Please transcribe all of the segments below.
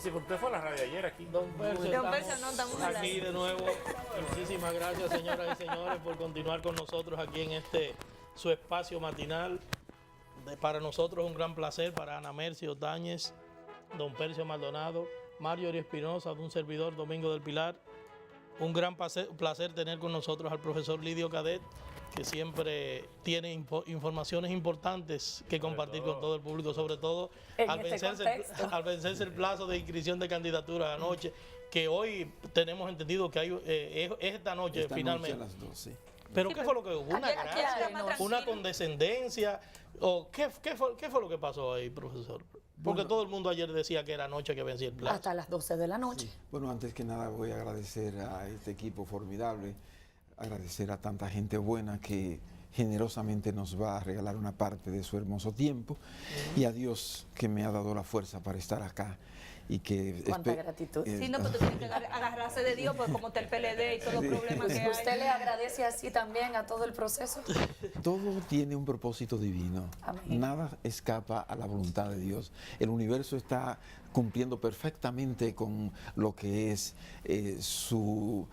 sí, porque usted fue a la radio ayer aquí. Don Percio, Don Percio, no, estamos al aquí aire. de nuevo. Muchísimas gracias, señoras y señores, por continuar con nosotros aquí en su espacio matinal. Para nosotros es un gran placer, para Ana Mercy Otañez, Don Percio Maldonado, Mario Espinosa, de un servidor Domingo del Pilar. Un gran placer tener con nosotros al profesor Lidio Cadet, que siempre tiene informaciones importantes que compartir con todo el público, sobre todo al vencerse el plazo de inscripción de candidaturas anoche, que hoy tenemos entendido que hay es esta noche finalmente. Noche a las 12. ¿Pero qué fue lo que hubo? ¿Una gracia? no. ¿Una condescendencia? ¿O qué fue lo que pasó ahí, profesor? Porque Bueno, todo el mundo ayer decía que era anoche que vencía el plazo. Hasta las 12 de la noche. Sí. Bueno, antes que nada voy a agradecer a este equipo formidable, agradecer a tanta gente buena que generosamente nos va a regalar una parte de su hermoso tiempo y a Dios que me ha dado la fuerza para estar acá y que... Cuánta gratitud. Sí, no, pero tú tienes que agarrarse de Dios, pues como está el PLD y todos los problemas que hay. ¿Usted le agradece así también a todo el proceso? Todo tiene un propósito divino. Amén. Nada escapa a la voluntad de Dios. El universo está cumpliendo perfectamente con lo que es su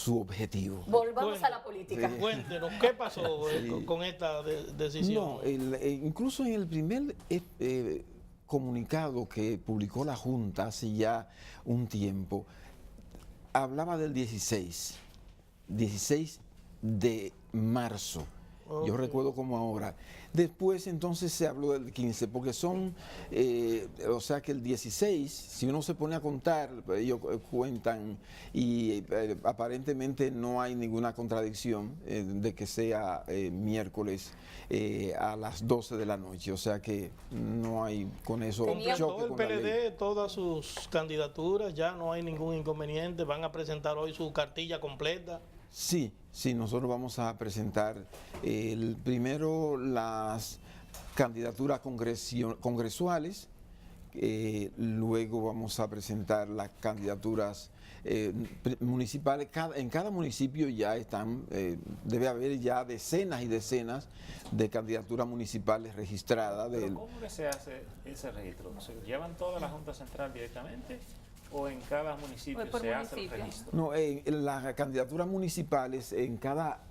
objetivo. Volvamos a la política. Sí. Cuéntenos, ¿qué pasó Sí. con esta decisión? No, incluso en el primer comunicado que publicó la Junta hace ya un tiempo, hablaba del 16 de marzo. Okay. Yo recuerdo como ahora. Después entonces se habló del 15, porque son, o sea que el 16, si uno se pone a contar, ellos cuentan y aparentemente no hay ninguna contradicción de que sea miércoles a las 12 de la noche, o sea que no hay con eso Todo el con la ley. PLD, todas sus candidaturas, ya no hay ningún inconveniente, van a presentar hoy su cartilla completa. Sí, nosotros vamos a presentar primero las candidaturas congresuales, luego vamos a presentar las candidaturas municipales. En cada municipio ya están, debe haber ya decenas y decenas de candidaturas municipales registradas. ¿Pero cómo que se hace ese registro? ¿Se llevan toda la Junta Central directamente o en cada municipio Pues por se hace el municipio. registro? No, en las candidaturas municipales, en cada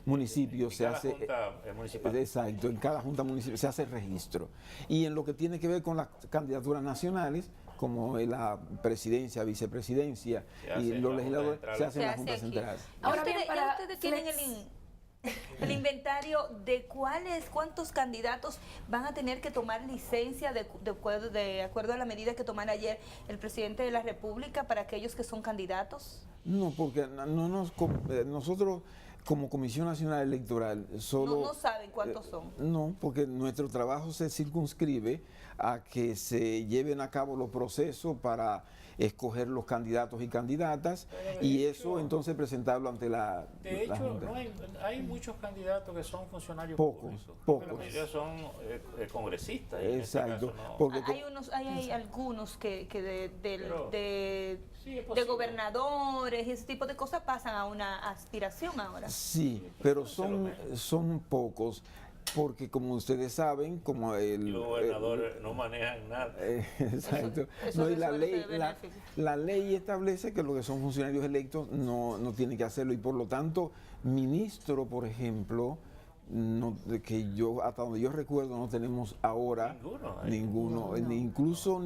municipio se cada hace. junta municipal. Exacto, en cada junta municipal se hace el registro. Y en lo que tiene que ver con las candidaturas nacionales, como la presidencia, vicepresidencia Se hace y en los la legisladores, Junta se hace en la Se Junta hace aquí. Central. Ahora bien, Ya para ustedes tienen el inventario de cuántos candidatos van a tener que tomar licencia de acuerdo a la medida que tomara ayer el presidente de la República para aquellos que son candidatos. No, porque nosotros como Comisión Nacional Electoral solo... No saben cuántos son. No, porque nuestro trabajo se circunscribe a que se lleven a cabo los procesos para escoger los candidatos y candidatas y eso entonces presentarlo ante la De hecho, Junta. no hay muchos candidatos que son funcionarios Pocos, públicos. pocos. La mayoría son congresistas. Y en este Exacto, caso no. porque Hay algunos que Pero de es posible. gobernadores y ese tipo de cosas pasan a una aspiración ahora. sí, pero se lo merecen. son pocos, porque como ustedes saben, como Y los gobernadores no manejan nada. Exacto. Eso No, y la resuelve ley, de beneficio. la ley establece que los que son funcionarios electos no tienen que hacerlo y por lo tanto, ministro, por ejemplo, hasta donde yo recuerdo no tenemos ahora ninguno, incluso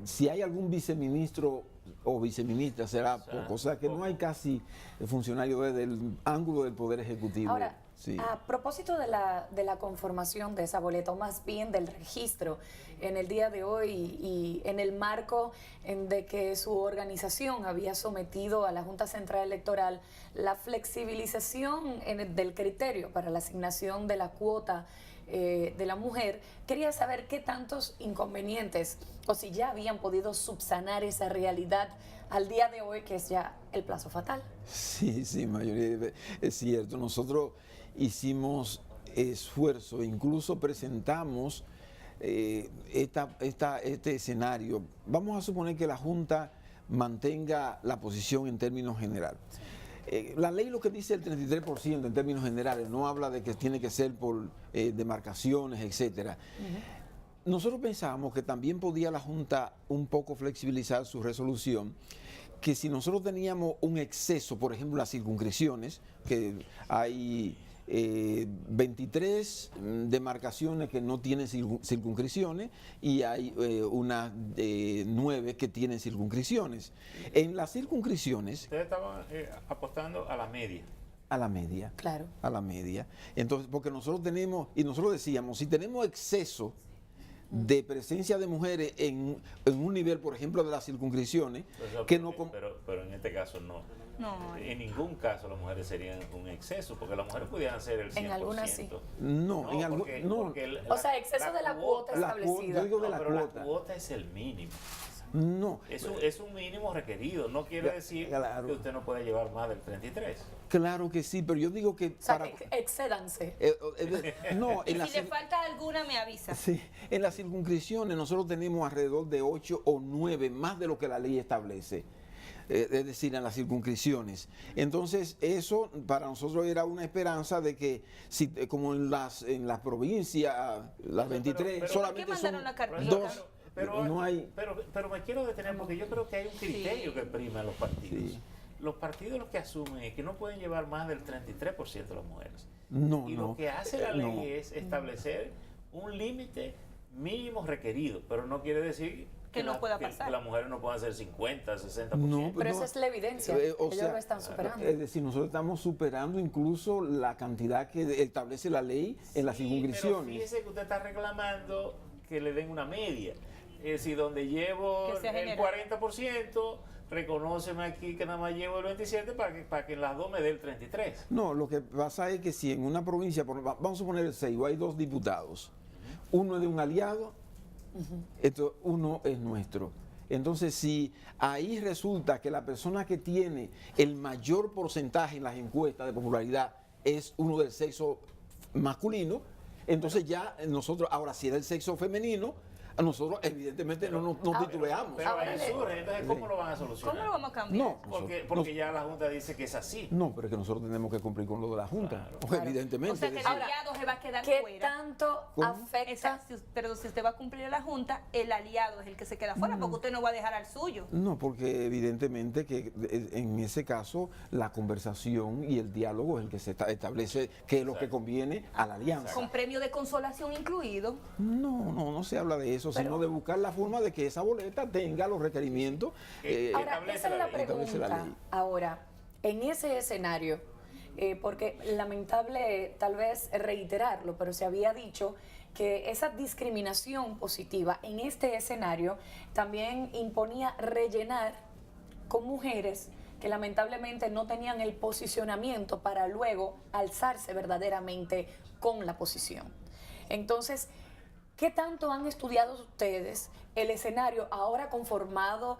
si hay algún viceministro o viceministra será poco, o sea que no hay casi funcionarios desde el ángulo del Poder Ejecutivo. Ahora, Sí. a propósito de la conformación de esa boleta, o más bien del registro en el día de hoy y en el marco de que su organización había sometido a la Junta Central Electoral la flexibilización del criterio para la asignación de la cuota de la mujer, quería saber qué tantos inconvenientes o si ya habían podido subsanar esa realidad al día de hoy, que es ya el plazo fatal. Sí, mayoría, es cierto. Nosotros hicimos esfuerzo, incluso presentamos este escenario. Vamos a suponer que la Junta mantenga la posición en términos generales. La ley lo que dice el 33% en términos generales, no habla de que tiene que ser por demarcaciones, etcétera. nosotros pensábamos que también podía la Junta un poco flexibilizar su resolución, que si nosotros teníamos un exceso, por ejemplo, las circunscripciones, que hay 23 demarcaciones que no tienen circunscripciones y hay unas 9 que tienen circunscripciones. En las circunscripciones... Ustedes estaban apostando a la media. A la media. Claro. A la media. Entonces, porque nosotros tenemos, y nosotros decíamos, si tenemos exceso de presencia de mujeres en un nivel, por ejemplo, de las circunscripciones, que no... Pero en este caso no. No. En ningún caso las mujeres serían un exceso, porque las mujeres pudieran ser el 100%. En algunas sí. No, en algunas... No. O sea, exceso de la cuota establecida. Yo digo de No, la pero cuota. la cuota es el mínimo. No. Es un mínimo requerido. No quiere decir Claro. que usted no puede llevar más del 33. Claro que sí, pero yo digo que O sea, excédanse. no, Y en las si le falta alguna, me avisa. sí, en las circunscripciones nosotros tenemos alrededor de 8 o 9 más de lo que la ley establece. Es decir, en las circunscripciones. Entonces, eso para nosotros era una esperanza de que, si, como en las provincias, las 23, pero- solamente ¿por qué son mandaron la cartilla? dos. Pero, no hay. pero me quiero detener porque yo creo que hay un criterio que prima a los partidos. Sí. Los partidos lo que asumen es que no pueden llevar más del 33% de las mujeres. No, Y no. lo que hace la ley no. es establecer un límite mínimo requerido, pero no quiere decir Que no pueda pasar. que las mujeres no puedan ser 50, 60%. No, Pero no. esa es la evidencia. O Ellos sea, lo están superando. Es decir, nosotros estamos superando incluso la cantidad que establece la ley en las Sí, circunscripciones. pero fíjese que usted está reclamando que le den una media. Es decir, donde llevo Que sea el general. 40%, reconóceme aquí que nada más llevo el 27% para que en las dos me dé el 33%. No, lo que pasa es que si en una provincia, vamos a poner el Seibo, hay 2 diputados, uno es de un aliado, uno es nuestro. Entonces, si ahí resulta que la persona que tiene el mayor porcentaje en las encuestas de popularidad es uno del sexo masculino, entonces ya nosotros, ahora si es del sexo femenino, a nosotros evidentemente no titubeamos. Pero Ahora ahí le- surge, entonces ¿cómo lo van a solucionar? ¿Cómo lo vamos a cambiar? No, Porque ya la Junta dice que es así. no, pero es que nosotros tenemos que cumplir con lo de la Junta, Claro. evidentemente. O sea que el es decir, aliado se va a quedar ¿Qué fuera. tanto ¿Cómo? afecta? Pero si usted va a cumplir a la Junta, el aliado es el que se queda fuera, porque usted no va a dejar al suyo. No, porque evidentemente que en ese caso la conversación y el diálogo es el que se establece qué es lo que conviene a la alianza. Con premio de consolación incluido. No se habla de eso, sino de buscar la forma de que esa boleta tenga los requerimientos. Ahora, establece esa es la la ley. Establece la pregunta. ley. Ahora, en ese escenario, porque lamentable tal vez reiterarlo, pero se había dicho que esa discriminación positiva en este escenario también imponía rellenar con mujeres que lamentablemente no tenían el posicionamiento para luego alzarse verdaderamente con la posición. Entonces, ¿qué tanto han estudiado ustedes el escenario ahora conformado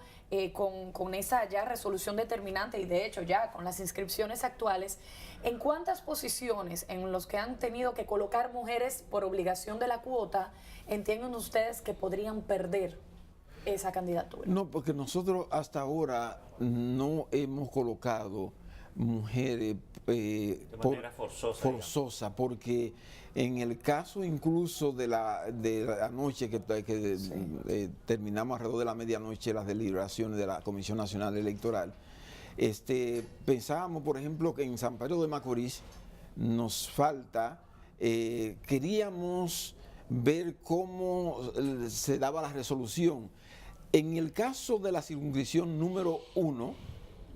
con esa ya resolución determinante y de hecho ya con las inscripciones actuales? ¿En cuántas posiciones en los que han tenido que colocar mujeres por obligación de la cuota entienden ustedes que podrían perder esa candidatura? No, porque nosotros hasta ahora no hemos colocado mujeres De manera forzosa, forzosa, porque en el caso incluso de la noche que terminamos alrededor de la medianoche las deliberaciones de la Comisión Nacional Electoral, pensábamos, por ejemplo, que en San Pedro de Macorís nos falta, queríamos ver cómo se daba la resolución. En el caso de la circunscripción número 1,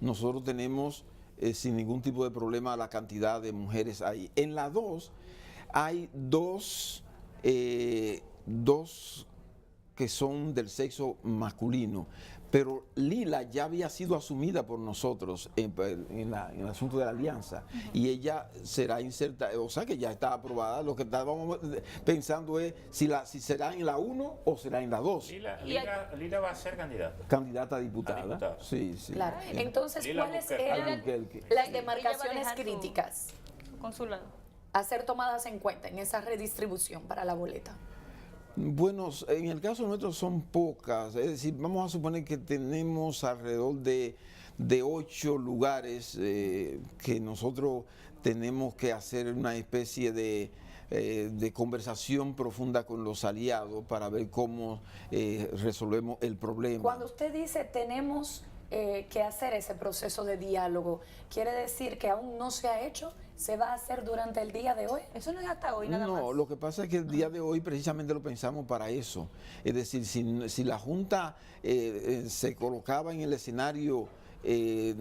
nosotros tenemos sin ningún tipo de problema la cantidad de mujeres ahí. En la 2 hay dos que son del sexo masculino, pero Lila ya había sido asumida por nosotros en el asunto de la alianza y ella será inserta, o sea que ya está aprobada. Lo que estábamos pensando es si será en la 1 o será en la 2. Lila va a ser candidata. Candidata a diputada. A diputada. Sí. Claro. Entonces, Lila ¿cuáles Albuquerque. eran Albuquerque. las Ella demarcaciones va a dejar su- críticas Consulado. a ser tomadas en cuenta en esa redistribución para la boleta? Bueno, en el caso nuestro son pocas, es decir, vamos a suponer que tenemos alrededor de 8 lugares que nosotros tenemos que hacer una especie de de conversación profunda con los aliados para ver cómo resolvemos el problema. Cuando usted dice tenemos que hacer ese proceso de diálogo, ¿quiere decir que aún no se ha hecho? ¿Se va a hacer durante el día de hoy? Eso no es hasta hoy nada más. No, lo que pasa es que el día de hoy precisamente lo pensamos para eso. Es decir, si la Junta se colocaba en el escenario Que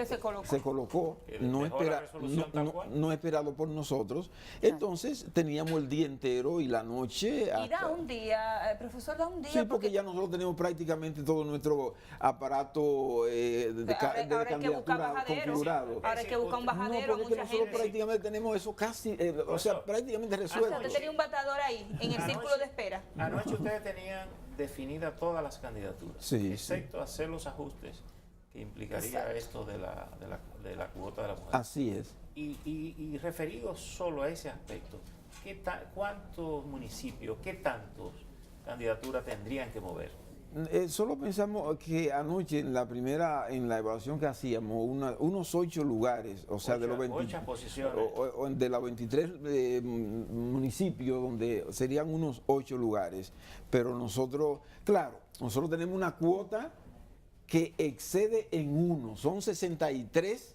se colocó. no, dejó la resolución tal cual. no esperado por nosotros, entonces teníamos el día entero y la noche. Y da hasta- un día, profesor, da un día. Sí, porque ya nosotros tenemos prácticamente todo nuestro aparato de ahora hay que buscar candidatura bajaderos. configurado. Ahora hay que buscar un No, bajadero, porque es que mucha nosotros gente. prácticamente tenemos eso casi, o sea, prácticamente O sea, resuelto. usted tenía un batador ahí, en el círculo de espera. Anoche ustedes tenían definidas todas las candidaturas, Sí, excepto hacer los ajustes que implicaría esto de la cuota de la mujer. Así es. Y referido solo a ese aspecto, ¿cuántos municipios, qué tantos candidaturas tendrían que mover? Solo pensamos que anoche en la evaluación que hacíamos, unos 8 lugares, o sea, de los 8 posiciones. de los 23 municipios, donde serían unos 8 lugares. Pero nosotros, claro, nosotros tenemos una cuota que excede en uno, son 63,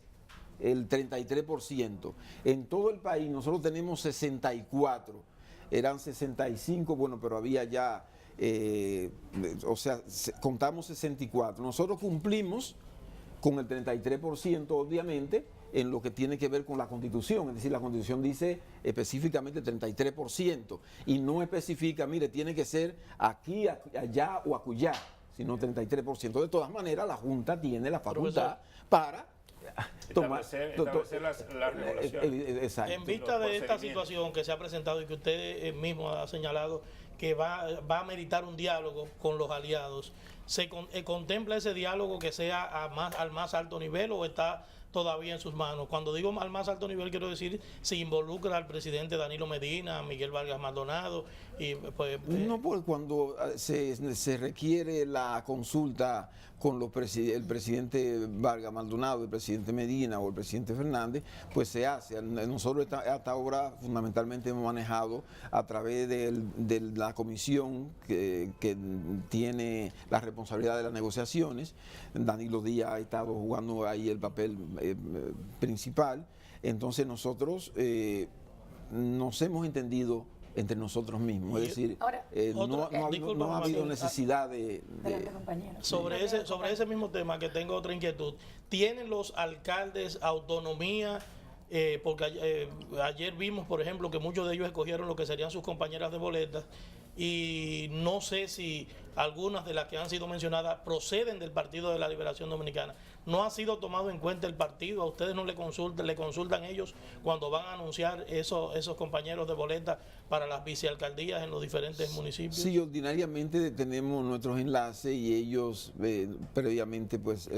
el 33%. En todo el país nosotros tenemos 64, eran 65, bueno, pero había ya, o sea, contamos 64. Nosotros cumplimos con el 33%, obviamente, en lo que tiene que ver con la Constitución. Es decir, la Constitución dice específicamente 33% y no especifica, mire, tiene que ser aquí, allá o acullá, sino 33%. De todas maneras, la Junta tiene la facultad para establecer la regulación. Exacto. En vista de esta situación que se ha presentado y que usted mismo ha señalado que va a meritar un diálogo con los aliados, ¿se contempla ese diálogo que sea al más alto nivel o está todavía en sus manos? Cuando digo al más alto nivel, quiero decir, se involucra al presidente Danilo Medina, a Miguel Vargas Maldonado y pues... No, porque cuando se requiere la consulta con el presidente Vargas Maldonado, el presidente Medina o el presidente Fernández, pues se hace. Nosotros hasta ahora fundamentalmente hemos manejado a través de la comisión que tiene la responsabilidad de las negociaciones. Danilo Díaz ha estado jugando ahí el papel principal. Entonces nosotros nos hemos entendido entre nosotros mismos, es decir, Ahora, no ha habido necesidad de Sobre ese mismo tema que tengo otra inquietud, ¿tienen los alcaldes autonomía? Porque ayer vimos, por ejemplo, que muchos de ellos escogieron lo que serían sus compañeras de boletas y no sé si algunas de las que han sido mencionadas proceden del Partido de la Liberación Dominicana. ¿No ha sido tomado en cuenta el partido? ¿A ustedes no le consultan ellos cuando van a anunciar esos compañeros de boleta para las vicealcaldías en los diferentes municipios? Sí, ordinariamente tenemos nuestros enlaces y ellos previamente pues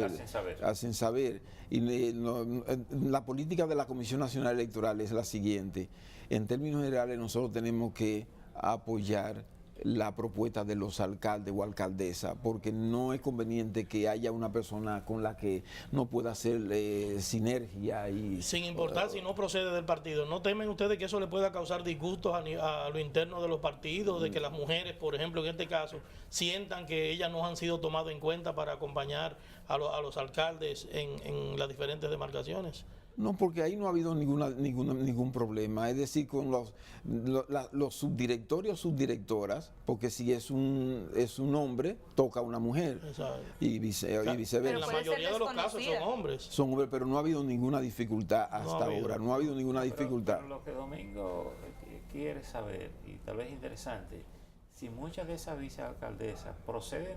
hacen saber. Y la política de la Comisión Nacional Electoral es la siguiente. En términos generales nosotros tenemos que apoyar la propuesta de los alcaldes o alcaldesas, porque no es conveniente que haya una persona con la que no pueda hacer sinergia. Sin importar si no procede del partido. ¿No temen ustedes que eso le pueda causar disgustos a lo interno de los partidos, de que las mujeres, por ejemplo, en este caso, sientan que ellas no han sido tomadas en cuenta para acompañar a los alcaldes en las diferentes demarcaciones? No, porque ahí no ha habido ningún problema. Es decir, con los subdirectores o subdirectoras, porque si es un hombre, toca a una mujer. Y viceversa. En la mayoría de los casos son hombres. Son hombres, pero no ha habido ninguna dificultad hasta ahora. No ha habido ninguna dificultad. Pero lo que Domingo quiere saber, y tal vez interesante, si muchas de esas vicealcaldesas proceden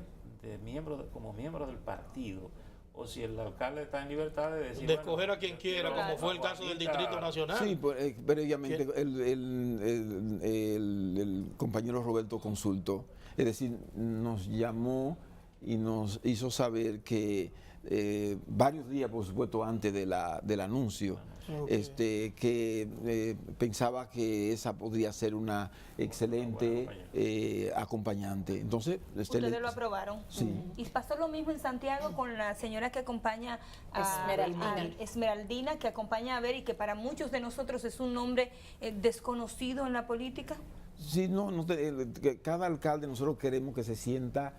como miembros del partido, o si el alcalde está en libertad de decir... De escoger a quien quiera, como fue el caso del Distrito Nacional. Sí, previamente el compañero Roberto consultó, es decir, nos llamó y nos hizo saber que varios días, por supuesto, antes del anuncio. Ok. Que pensaba que esa podría ser una excelente acompañante. Entonces, Ustedes lo aprobaron. Sí. Y pasó lo mismo en Santiago con la señora que acompaña a Esmeraldina, que acompaña a Ver y que para muchos de nosotros es un nombre desconocido en la política. Sí, que cada alcalde nosotros queremos que se sienta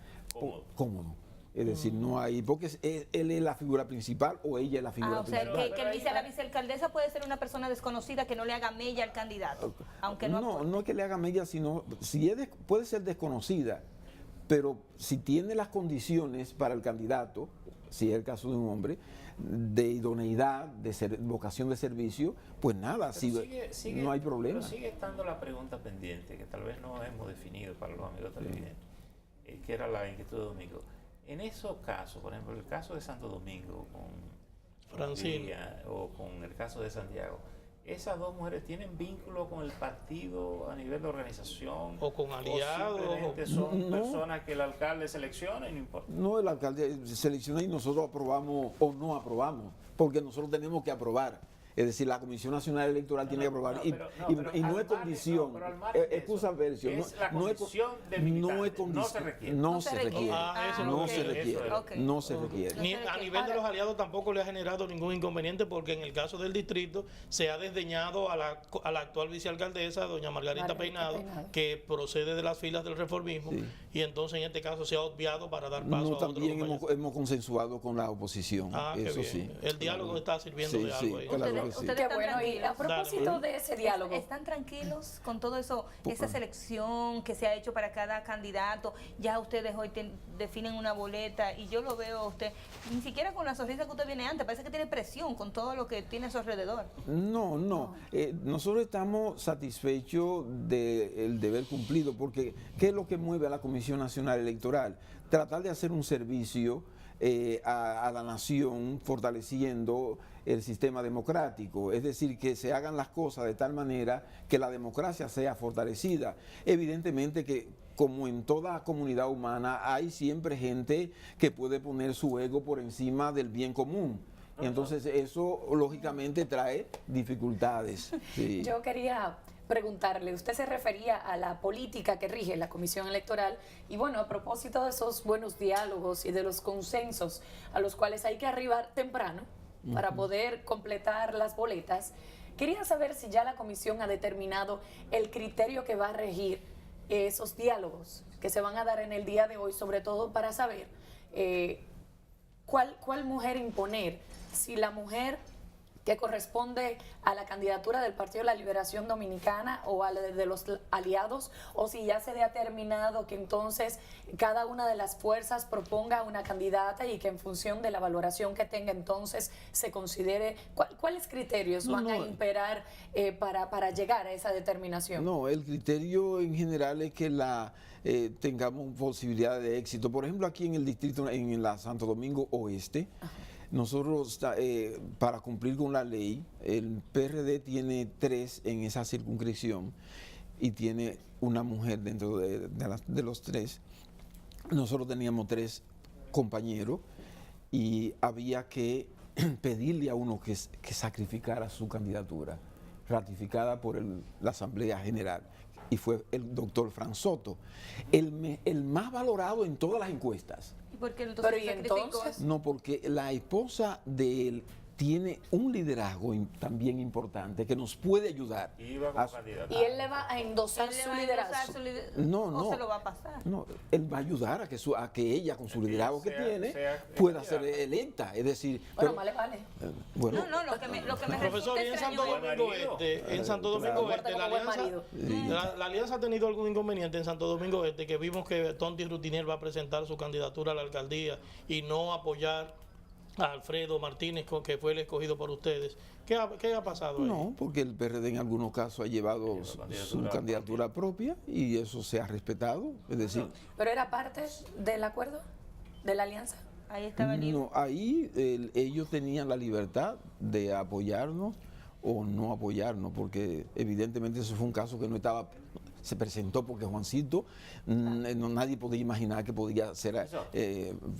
cómodo. Es decir, no hay, porque él es la figura principal o ella es la figura O sea, principal. que él dice a la vicealcaldesa puede ser una persona desconocida que no le haga mella al candidato, aunque no No es que le haga mella, sino si puede ser desconocida, pero si tiene las condiciones para el candidato, si es el caso de un hombre, de idoneidad, de vocación de servicio, pues nada, no hay problema. Pero sigue estando la pregunta pendiente, que tal vez no hemos definido para los amigos televidentes, que era la inquietud de Domingo. En esos casos, por ejemplo, el caso de Santo Domingo con Francine Lidia, o con el caso de Santiago, ¿esas dos mujeres tienen vínculo con el partido a nivel de organización? o con aliados. ¿O simplemente son personas que el alcalde selecciona y no importa? No, el alcalde selecciona y nosotros aprobamos o no aprobamos, porque nosotros tenemos que aprobar. Es decir, la Comisión Nacional Electoral tiene que aprobar y no es condición. Excusa versión. No es condición. No se requiere. No se requiere. eso No es se lo que requiere. No se requiere. Ni a nivel de los aliados tampoco le ha generado ningún inconveniente, porque en el caso del distrito se ha desdeñado a la actual vicealcaldesa, doña Margarita Peinado, que procede de las filas del reformismo, y entonces en este caso se ha obviado para dar paso a otro también compañero. hemos consensuado con la oposición. Qué Eso bien. sí. El diálogo está sirviendo de algo ahí. Claro. Ustedes Qué están bueno, y a tranquilos. propósito de ese diálogo, ¿Están tranquilos con todo eso, esa selección que se ha hecho para cada candidato? Ya ustedes hoy definen una boleta y yo lo veo a usted, ni siquiera con la sonrisa que usted viene antes, parece que tiene presión con todo lo que tiene a su alrededor. No. Nosotros estamos satisfechos del deber cumplido, porque ¿qué es lo que mueve a la Comisión Nacional Electoral? Tratar de hacer un servicio a la nación, fortaleciendo el sistema democrático, es decir, que se hagan las cosas de tal manera que la democracia sea fortalecida. Evidentemente que, como en toda comunidad humana, hay siempre gente que puede poner su ego por encima del bien común. Y entonces eso lógicamente trae dificultades. Sí. yo quería preguntarle, usted se refería a la política que rige la Comisión Electoral y bueno, a propósito de esos buenos diálogos y de los consensos a los cuales hay que arribar temprano para poder completar las boletas, quería saber si ya la Comisión ha determinado el criterio que va a regir esos diálogos que se van a dar en el día de hoy, sobre todo para saber cuál mujer imponer, si la mujer que corresponde a la candidatura del Partido de la Liberación Dominicana o a la de los aliados, o si ya se ha determinado que entonces cada una de las fuerzas proponga una candidata y que en función de la valoración que tenga entonces se considere cuáles criterios van a imperar para llegar a esa determinación. No, el criterio en general es que tengamos posibilidad de éxito. Por ejemplo, aquí en el distrito, en la Santo Domingo Oeste, nosotros, para cumplir con la ley, el PRD tiene 3 en esa circunscripción y tiene una mujer dentro de los 3. Nosotros teníamos 3 compañeros y había que pedirle a uno que sacrificara su candidatura, ratificada por la Asamblea General, y fue el doctor Fran Soto, el más valorado en todas las encuestas. Porque entonces Pero, ¿y entonces? No, porque la esposa de él tiene un liderazgo también importante que nos puede ayudar. Iba como candidato. Y él le va a endosar su liderazgo. No, se lo va a pasar. No, él va a ayudar a que ella, con su liderazgo que tiene, pueda ser electa. Es decir, Bueno, vale. bueno, No, lo que me Profesor, y en Santo Domingo Este, la alianza ha tenido algún inconveniente en Santo Domingo Este, que vimos que Tonti Rutinier va a presentar su candidatura a la alcaldía y no apoyar a Alfredo Martínez, que fue el escogido por ustedes. ¿Qué ha pasado ahí? No, porque el PRD en algunos casos ha llevado su candidatura propia y eso se ha respetado. Es decir, ¿Pero era parte del acuerdo, de la alianza? Ahí estaba el no, ahí ellos tenían la libertad de apoyarnos o no apoyarnos, porque evidentemente eso fue un caso que no estaba se presentó porque Juancito, nadie podía imaginar que podía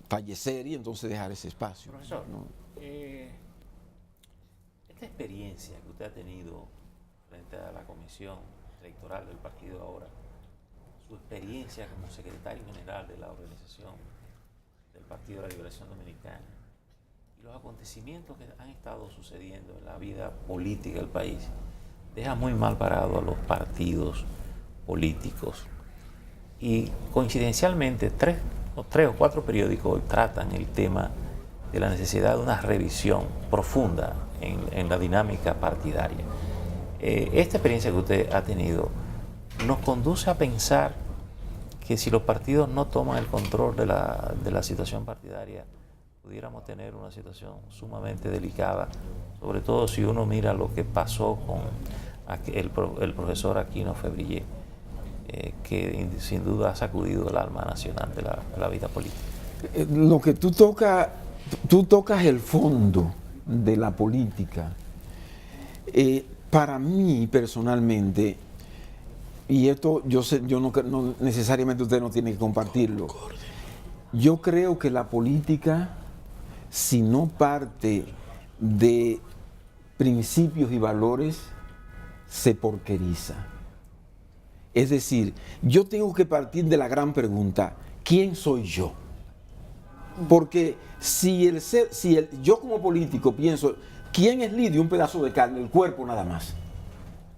fallecer y entonces dejar ese espacio. Profesor, ¿no? Esta experiencia que usted ha tenido frente a la comisión electoral del partido ahora, su experiencia como secretario general de la organización del Partido de la Liberación Dominicana y los acontecimientos que han estado sucediendo en la vida política del país, deja muy mal parado a los partidos políticos. Y coincidencialmente, tres o cuatro periódicos hoy tratan el tema de la necesidad de una revisión profunda en la dinámica partidaria. Esta experiencia que usted ha tenido nos conduce a pensar que si los partidos no toman el control de la situación partidaria, pudiéramos tener una situación sumamente delicada, sobre todo si uno mira lo que pasó con el profesor Aquino Febrillé, que sin duda ha sacudido el alma nacional de la vida política. Lo que tú tocas el fondo de la política. Para mí personalmente, y esto yo no necesariamente usted no tiene que compartirlo, yo creo que la política, si no parte de principios y valores, se porqueriza. Es decir, yo tengo que partir de la gran pregunta: ¿quién soy yo? Porque si yo como político pienso, ¿quién es Lidio? Un pedazo de carne, el cuerpo nada más.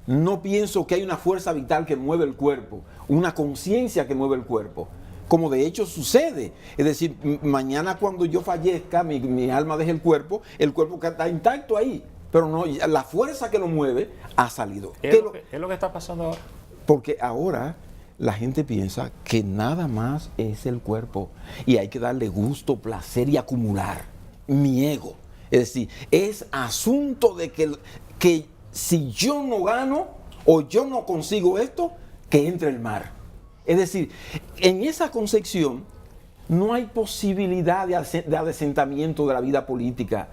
No pienso que hay una fuerza vital que mueve el cuerpo, una conciencia que mueve el cuerpo, como de hecho sucede. Es decir, mañana cuando yo fallezca, mi alma deje el cuerpo está intacto ahí, pero no, la fuerza que lo mueve ha salido. ¿Es lo que está pasando ahora? Porque ahora la gente piensa que nada más es el cuerpo y hay que darle gusto, placer y acumular mi ego. Es decir, es asunto de que si yo no gano o yo no consigo esto, que entre el mar. Es decir, en esa concepción no hay posibilidad de adesentamiento de la vida política.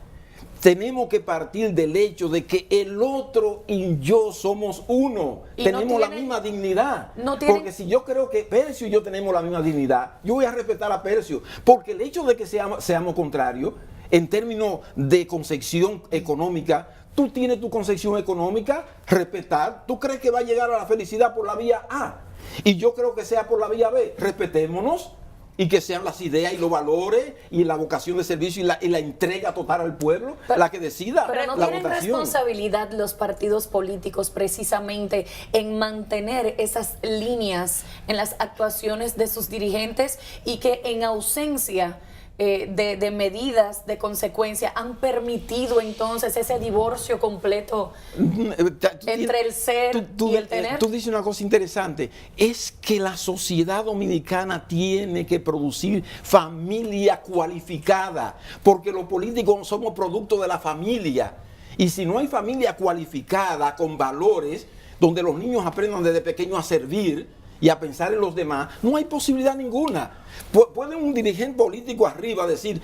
Tenemos que partir del hecho de que el otro y yo somos uno. Tenemos la misma dignidad. Porque si yo creo que Percio y yo tenemos la misma dignidad, yo voy a respetar a Percio. Porque el hecho de que seamos contrarios, en términos de concepción económica, tú tienes tu concepción económica, respetar. ¿Tú crees que va a llegar a la felicidad por la vía A? Y yo creo que sea por la vía B. Respetémonos. Y que sean las ideas y los valores y la vocación de servicio y la entrega total al pueblo la que decida pero no la tienen votación. Responsabilidad los partidos políticos precisamente en mantener esas líneas en las actuaciones de sus dirigentes y que en ausencia de medidas de consecuencia han permitido entonces ese divorcio completo entre el ser y el tener. Tú dices una cosa interesante, es que la sociedad dominicana tiene que producir familia cualificada, porque los políticos somos producto de la familia, y si no hay familia cualificada con valores, donde los niños aprendan desde pequeños a servir y a pensar en los demás, no hay posibilidad ninguna. Puede un dirigente político arriba decir,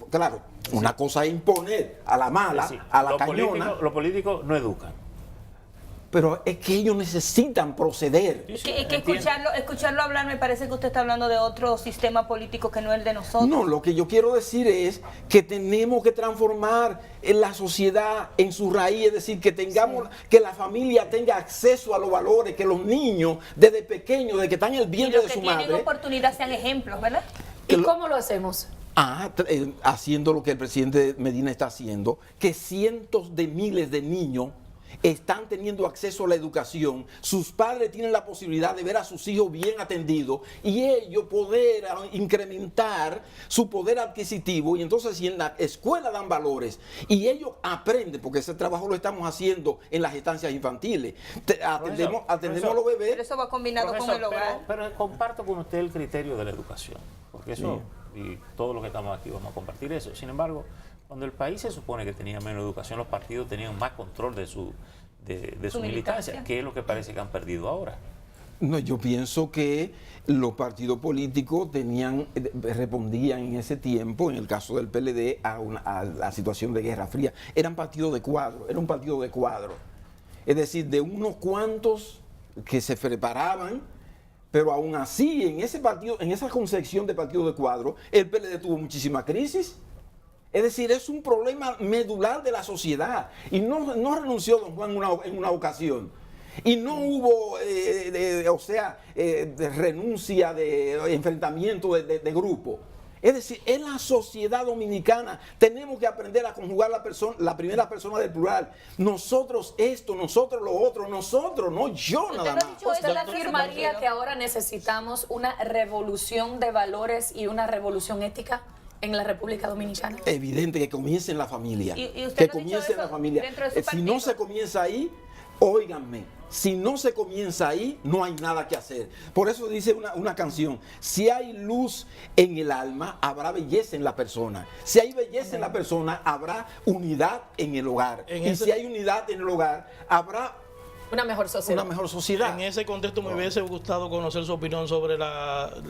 claro, una cosa es imponer a la mala, a la cañona. Los políticos no educan. Pero es que ellos necesitan proceder. Es que escucharlo hablar, me parece que usted está hablando de otro sistema político que no es el de nosotros. No, lo que yo quiero decir es que tenemos que transformar en la sociedad en su raíz, es decir, que tengamos, que la familia tenga acceso a los valores, que los niños desde pequeños, desde que están en el vientre de su madre, tienen oportunidad sean ejemplos, ¿verdad? ¿Y cómo lo hacemos? Haciendo lo que el presidente Medina está haciendo, que cientos de miles de niños están teniendo acceso a la educación, sus padres tienen la posibilidad de ver a sus hijos bien atendidos y ellos poder incrementar su poder adquisitivo. Y entonces si en la escuela dan valores y ellos aprenden, porque ese trabajo lo estamos haciendo en las estancias infantiles, atendemos a los bebés. Pero eso va combinado con el hogar. Pero comparto con usted el criterio de la educación, porque eso, y todos los que estamos aquí vamos a compartir eso. Sin embargo, cuando el país se supone que tenía menos educación, los partidos tenían más control de su militancia, que es lo que parece que han perdido ahora. No, yo pienso que los partidos políticos respondían en ese tiempo, en el caso del PLD, a la situación de Guerra Fría. Eran partidos de cuadro, era un partido de cuadro. Es decir, de unos cuantos que se preparaban, pero aún así, en ese partido, en esa concepción de partido de cuadro, el PLD tuvo muchísima crisis. Es decir, es un problema medular de la sociedad. Y no renunció don Juan en una ocasión. Y no hubo, renuncia de enfrentamiento de grupo. Es decir, en la sociedad dominicana tenemos que aprender a conjugar la primera persona del plural. Nosotros esto, nosotros lo otro, nosotros, no yo nada más. ¿Usted afirmaría que ahora necesitamos una revolución de valores y una revolución ética en la República Dominicana? Evidente que comience en la familia. ¿Y usted Que no ha dicho comience en la eso familia. dentro de su Si partido? no se comienza ahí, óiganme, si no se comienza ahí, no hay nada que hacer. Por eso dice una canción, si hay luz en el alma, habrá belleza en la persona. Si hay belleza en la persona, habrá unidad en el hogar. Y si hay unidad en el hogar, habrá una mejor sociedad. Una mejor sociedad. En ese contexto me hubiese gustado conocer su opinión sobre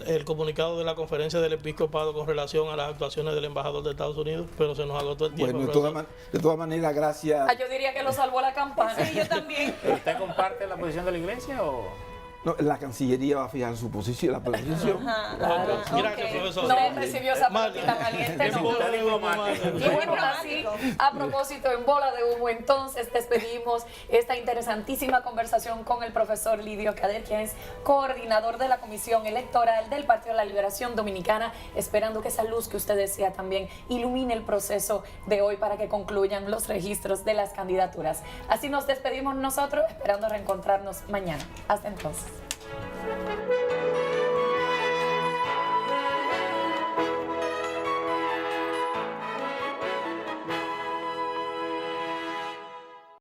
el comunicado de la conferencia del episcopado con relación a las actuaciones del embajador de Estados Unidos, pero se nos agotó el tiempo. Bueno, de todas maneras, gracias. Yo diría que lo salvó la campana. Sí, yo también. ¿Usted comparte la posición de la iglesia o...? No, la Cancillería va a fijar su posición, la posición. Gracias, profesor. No recibió esa pelotita caliente, no. Y bueno, así, a propósito, en bola de humo, entonces despedimos esta interesantísima conversación con el profesor Lidio Cader, quien es coordinador de la Comisión Electoral del Partido de la Liberación Dominicana, esperando que esa luz que usted decía también ilumine el proceso de hoy para que concluyan los registros de las candidaturas. Así nos despedimos nosotros, esperando reencontrarnos mañana. Hasta entonces.